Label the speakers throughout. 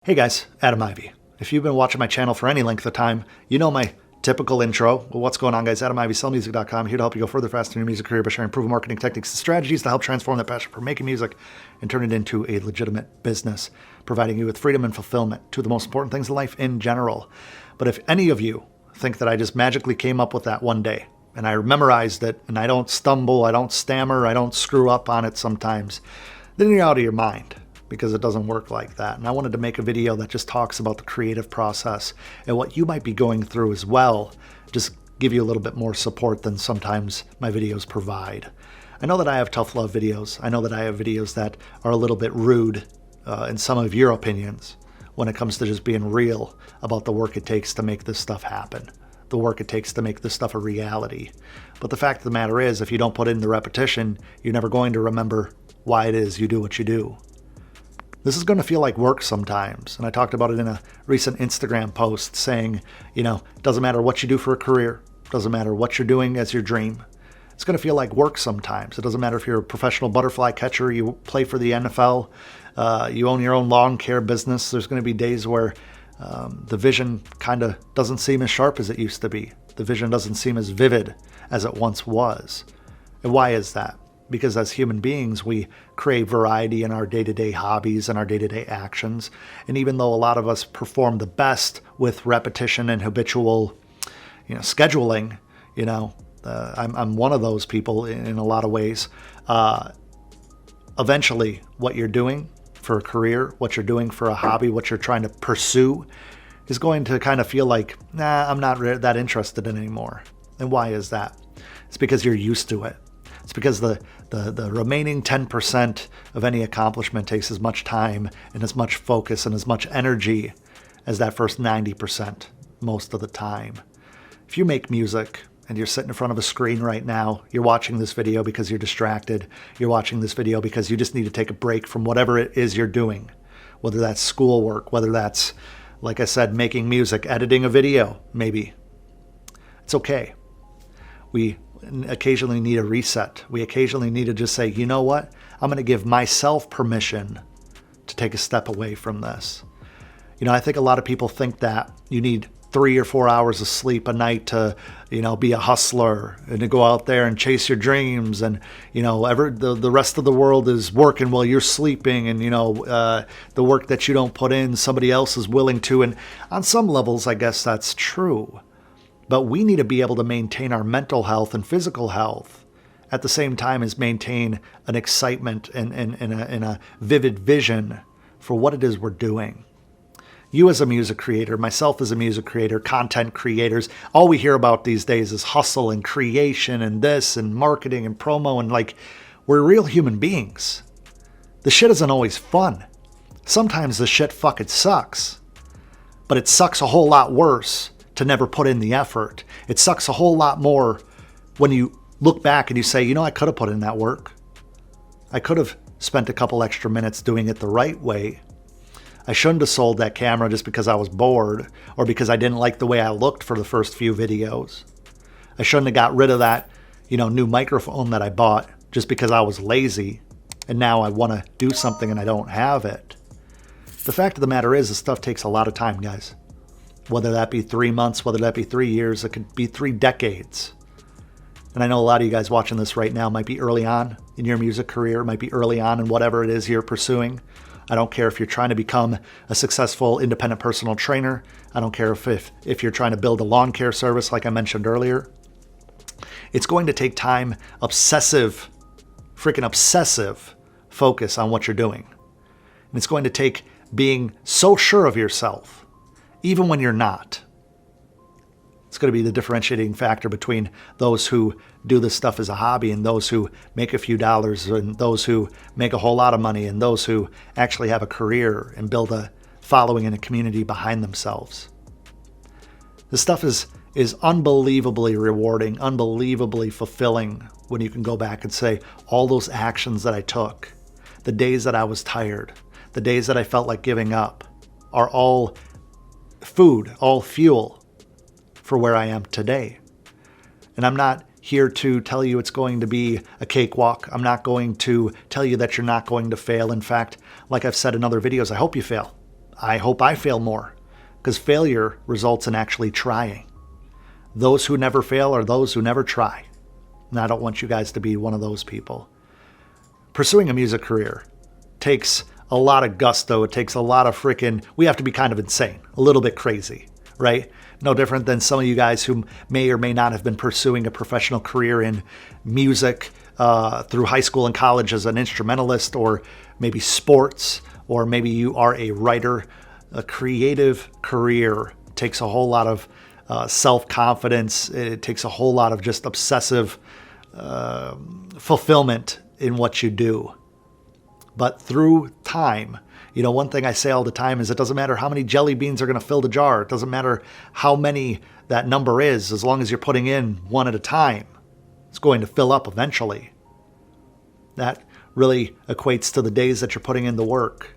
Speaker 1: Hey guys, Adam Ivy. If you've been watching my channel for any length of time, you know my typical intro. Well, what's going on, guys? Adam Ivy, sellmusic.com, here to help you go further, faster in your music career by sharing proven marketing techniques and strategies to help transform that passion for making music and turn it into a legitimate business, providing you with freedom and fulfillment, two of the most important things in life in general. But if any of you think that I just magically came up with that one day, and I memorized it, and I don't stumble, I don't stammer, I don't screw up on it sometimes, then you're out of your mind. Because it doesn't work like that. And I wanted to make a video that just talks about the creative process and what you might be going through as well. Just give you a little bit more support than sometimes my videos provide. I know that I have tough love videos. I know that I have videos that are a little bit rude in some of your opinions when it comes to just being real about the work it takes to make this stuff happen. The work it takes to make this stuff a reality. But the fact of the matter is, if you don't put in the repetition, you're never going to remember why it is you do what you do. This is going to feel like work sometimes. And I talked about it in a recent Instagram post saying, it doesn't matter what you do for a career. Doesn't matter what you're doing as your dream. It's going to feel like work sometimes. It doesn't matter if you're a professional butterfly catcher, you play for the NFL, you own your own lawn care business. There's going to be days where the vision kind of doesn't seem as sharp as it used to be. The vision doesn't seem as vivid as it once was. And why is that? Because as human beings, we crave variety in our day-to-day hobbies and our day-to-day actions. And even though a lot of us perform the best with repetition and habitual, scheduling, I'm one of those people in a lot of ways. Eventually, what you're doing for a career, what you're doing for a hobby, what you're trying to pursue is going to kind of feel like, I'm not that interested in anymore. And why is that? It's because you're used to it. It's because the remaining 10% of any accomplishment takes as much time and as much focus and as much energy as that first 90% most of the time. If you make music and you're sitting in front of a screen right now, you're watching this video because you're distracted. You're watching this video because you just need to take a break from whatever it is you're doing, whether that's schoolwork, whether that's, like I said, making music, editing a video, maybe. It's okay. We occasionally need a reset. We occasionally need to just say, you know what? I'm going to give myself permission to take a step away from this. I think a lot of people think that you need 3 or 4 hours of sleep a night to, be a hustler and to go out there and chase your dreams. And, the rest of the world is working while you're sleeping. And, the work that you don't put in, somebody else is willing to. And on some levels, I guess that's true. But we need to be able to maintain our mental health and physical health at the same time as maintain an excitement and a vivid vision for what it is we're doing. You as a music creator, myself as a music creator, content creators, all we hear about these days is hustle and creation and this and marketing and promo, and we're real human beings. The shit isn't always fun. Sometimes the shit fucking sucks. But it sucks a whole lot worse to never put in the effort. It sucks a whole lot more when you look back and you say, I could have put in that work. I could have spent a couple extra minutes doing it the right way. I shouldn't have sold that camera just because I was bored or because I didn't like the way I looked for the first few videos. I shouldn't have got rid of that, new microphone that I bought just because I was lazy and now I want to do something and I don't have it. The fact of the matter is, this stuff takes a lot of time, guys. Whether that be 3 months, whether that be 3 years, it could be 3 decades. And I know a lot of you guys watching this right now might be early on in your music career, might be early on in whatever it is you're pursuing. I don't care if you're trying to become a successful independent personal trainer. I don't care if you're trying to build a lawn care service like I mentioned earlier. It's going to take time, freaking obsessive focus on what you're doing. And it's going to take being so sure of yourself even when you're not. It's going to be the differentiating factor between those who do this stuff as a hobby and those who make a few dollars and those who make a whole lot of money and those who actually have a career and build a following and a community behind themselves. This stuff is unbelievably rewarding, unbelievably fulfilling when you can go back and say, all those actions that I took, the days that I was tired, the days that I felt like giving up, are all food, all fuel for where I am today. And I'm not here to tell you it's going to be a cakewalk. I'm not going to tell you that you're not going to fail. In fact, like I've said in other videos, I hope you fail. I hope I fail more, because failure results in actually trying. Those who never fail are those who never try. And I don't want you guys to be one of those people. Pursuing a music career takes a lot of gusto. It takes a lot of we have to be kind of insane, a little bit crazy, right? No different than some of you guys who may or may not have been pursuing a professional career in music through high school and college as an instrumentalist, or maybe sports, or maybe you are a writer. A creative career takes a whole lot of self-confidence. It takes a whole lot of just obsessive fulfillment in what you do. But through time, one thing I say all the time is it doesn't matter how many jelly beans are going to fill the jar. It doesn't matter how many that number is, as long as you're putting in one at a time. It's going to fill up eventually. That really equates to the days that you're putting in the work.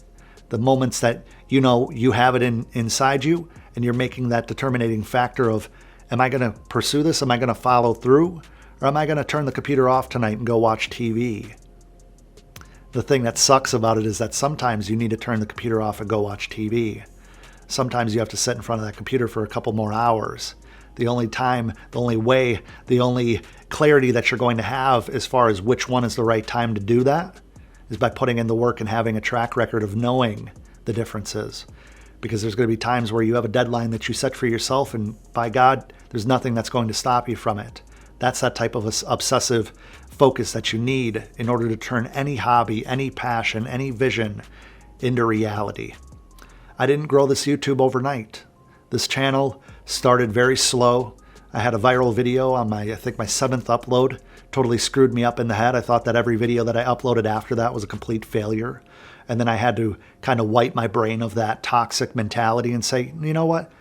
Speaker 1: The moments that you have it inside you, and you're making that determining factor of, am I going to pursue this? Am I going to follow through? Or am I going to turn the computer off tonight and go watch TV? The thing that sucks about it is that sometimes you need to turn the computer off and go watch TV. Sometimes you have to sit in front of that computer for a couple more hours. The only time, the only way, the only clarity that you're going to have as far as which one is the right time to do that is by putting in the work and having a track record of knowing the differences. Because there's going to be times where you have a deadline that you set for yourself, and by God, there's nothing that's going to stop you from it. That's that type of obsessive focus that you need in order to turn any hobby, any passion, any vision into reality. I didn't grow this YouTube overnight. This channel started very slow. I had a viral video on my 7th upload. Totally screwed me up in the head. I thought that every video that I uploaded after that was a complete failure. And then I had to kind of wipe my brain of that toxic mentality and say, you know what?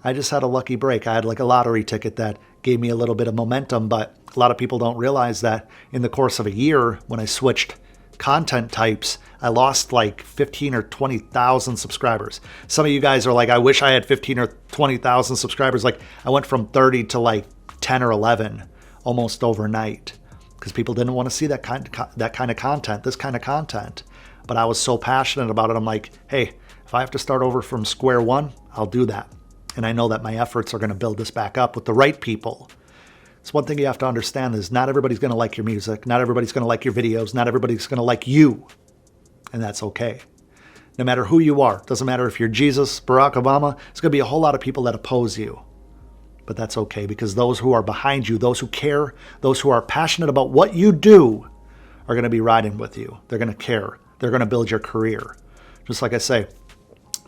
Speaker 1: I just had a lucky break. I had like a lottery ticket that gave me a little bit of momentum, but a lot of people don't realize that in the course of a year, when I switched content types, I lost like 15 or 20,000 subscribers. Some of you guys are like, I wish I had 15 or 20,000 subscribers. Like I went from 30 to like 10 or 11 almost overnight, because people didn't want to see that kind of content, this kind of content. But I was so passionate about it. I'm like, hey, if I have to start over from square one, I'll do that. And I know that my efforts are going to build this back up with the right people. It's one thing you have to understand is not everybody's going to like your music. Not everybody's going to like your videos. Not everybody's going to like you. And that's okay. No matter who you are, doesn't matter if you're Jesus, Barack Obama, there's going to be a whole lot of people that oppose you. But that's okay, because those who are behind you, those who care, those who are passionate about what you do are going to be riding with you. They're going to care. They're going to build your career. Just like I say,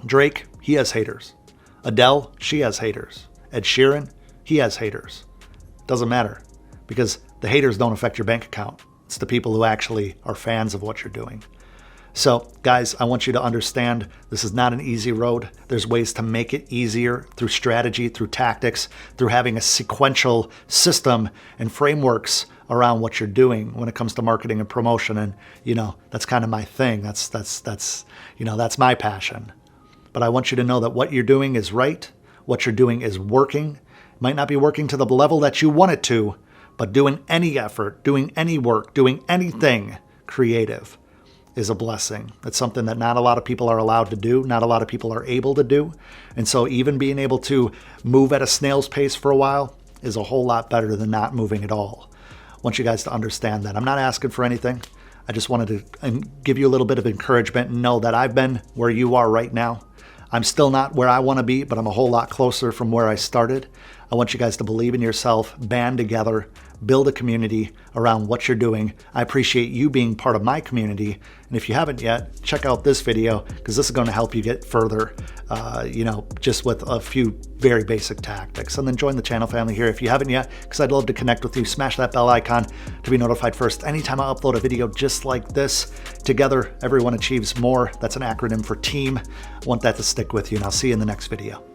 Speaker 1: Drake, he has haters. Adele, she has haters. Ed Sheeran, he has haters. Doesn't matter, because the haters don't affect your bank account. It's the people who actually are fans of what you're doing. So, guys, I want you to understand this is not an easy road. There's ways to make it easier through strategy, through tactics, through having a sequential system and frameworks around what you're doing when it comes to marketing and promotion. And, that's kind of my thing. That's my passion. But I want you to know that what you're doing is right. What you're doing is working. It might not be working to the level that you want it to, but doing any effort, doing any work, doing anything creative is a blessing. It's something that not a lot of people are allowed to do. Not a lot of people are able to do. And so even being able to move at a snail's pace for a while is a whole lot better than not moving at all. I want you guys to understand that. I'm not asking for anything. I just wanted to give you a little bit of encouragement and know that I've been where you are right now. I'm still not where I want to be, but I'm a whole lot closer from where I started. I want you guys to believe in yourself, band together, build a community around what you're doing. I appreciate you being part of my community. And if you haven't yet, check out this video, because this is going to help you get further, just with a few very basic tactics. And then join the channel family here if you haven't yet, because I'd love to connect with you. Smash that bell icon to be notified first anytime I upload a video just like this. Together, everyone achieves more. That's an acronym for team. I want that to stick with you, and I'll see you in the next video.